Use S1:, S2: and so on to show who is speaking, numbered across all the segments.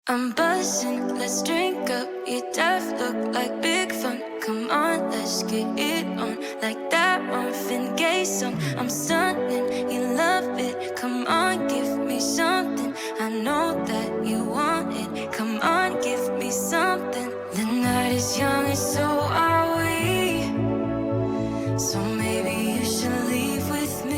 S1: I'm buzzing, let's drink up. Your death look like big fun. Come on, let's get it on. Like that Marvin Gaye song. I'm stunning, you love it. Come on, give me something. I know that you want it. Come on, give me something. The night is young and so are we. So maybe you should leave with me.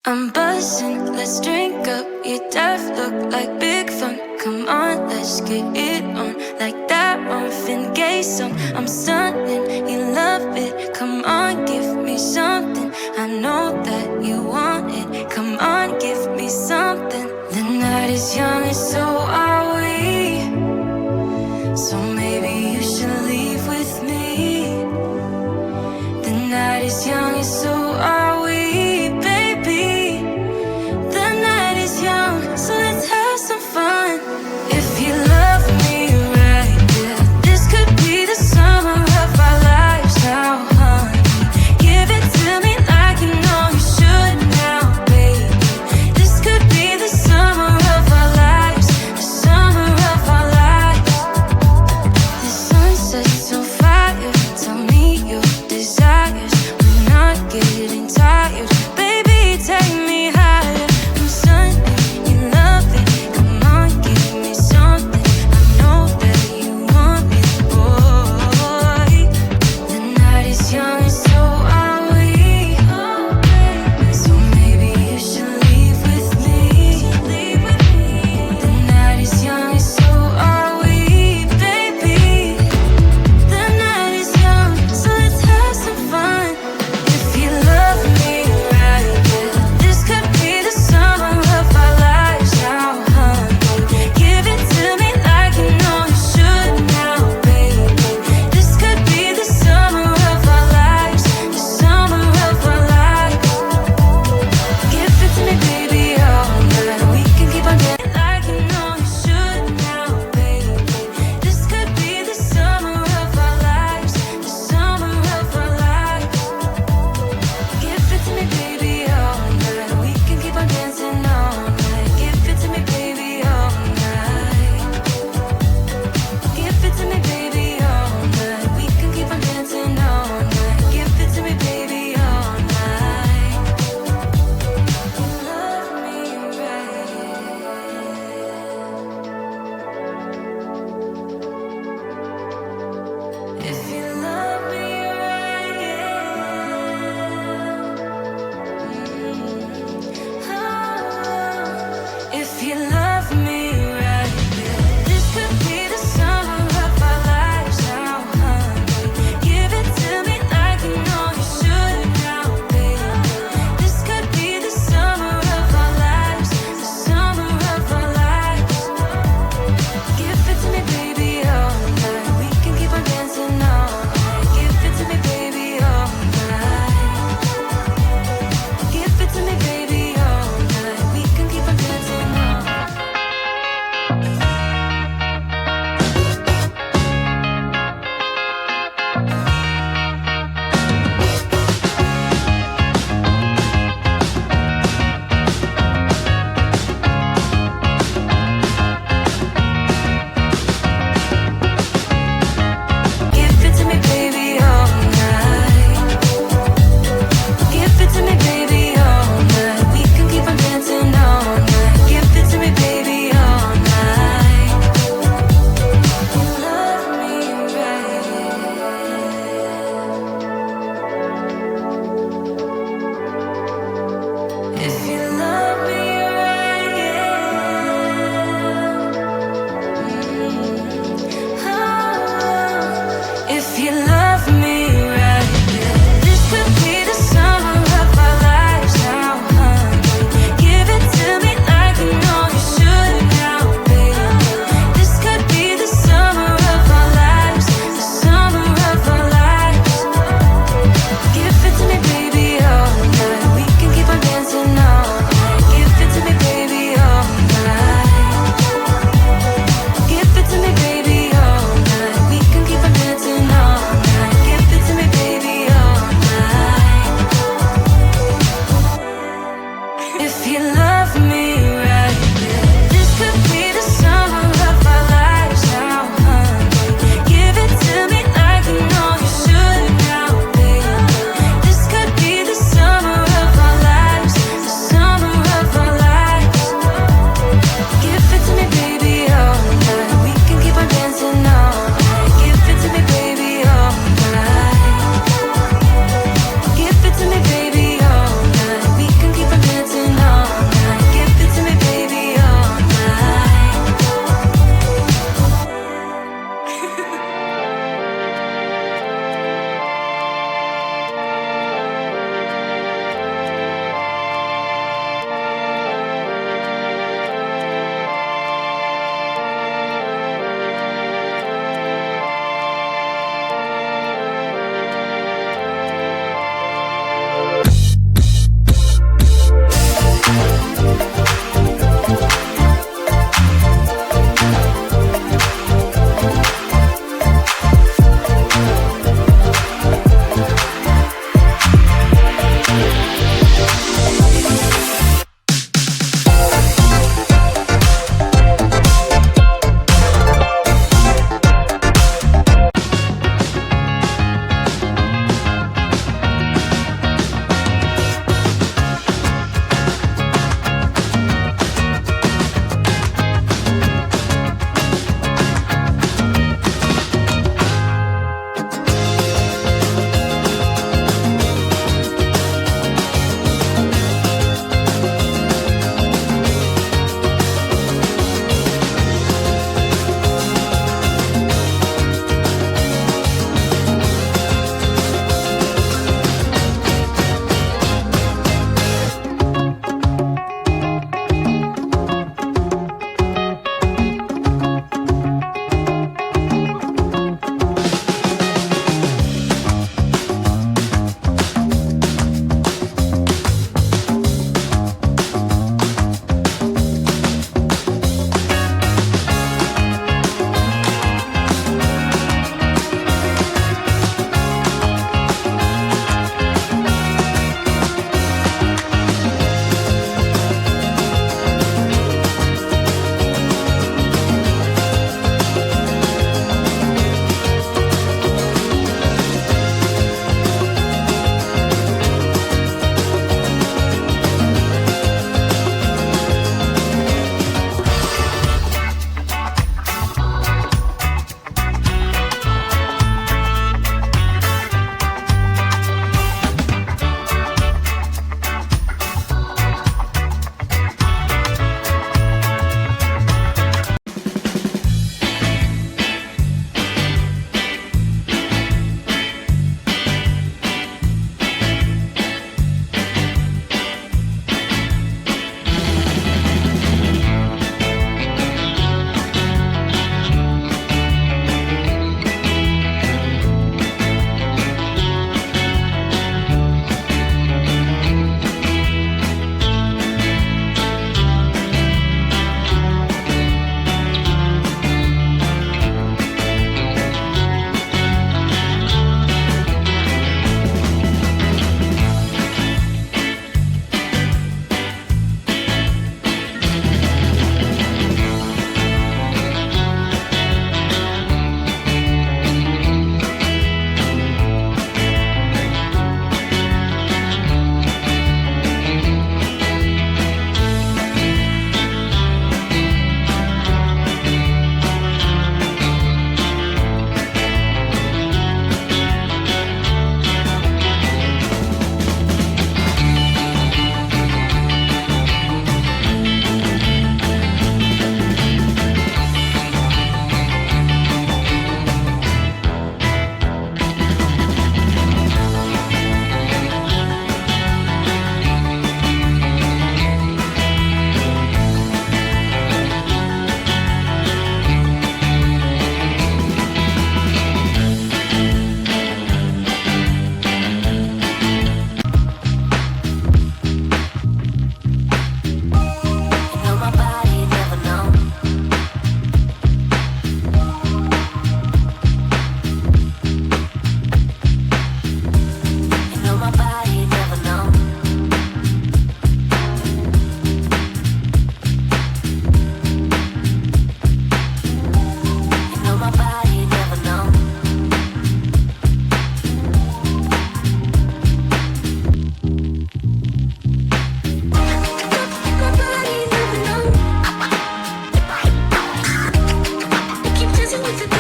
S1: I'm buzzing, let's drink up. Your death look like big fun. Come on, let's get it on. Like that Marvin Gaye song. I'm stunning, you love it. Come on, give me something. I know that you want it. Come on, give me something. The night is young and so are we. So maybe you should leave with me. The night is young and so are we. So let's have some fun. If you love me right, yeah, this could be the summer of our lives now, honey. Give it to me like you know you should now, baby. This could be the summer of our lives, the summer of our lives.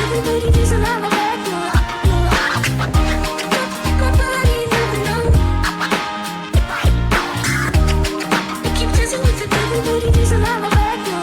S1: everybody doesn't have my back, no. My body never know. I keep dancing with the devil, but he doesn't have my back, no.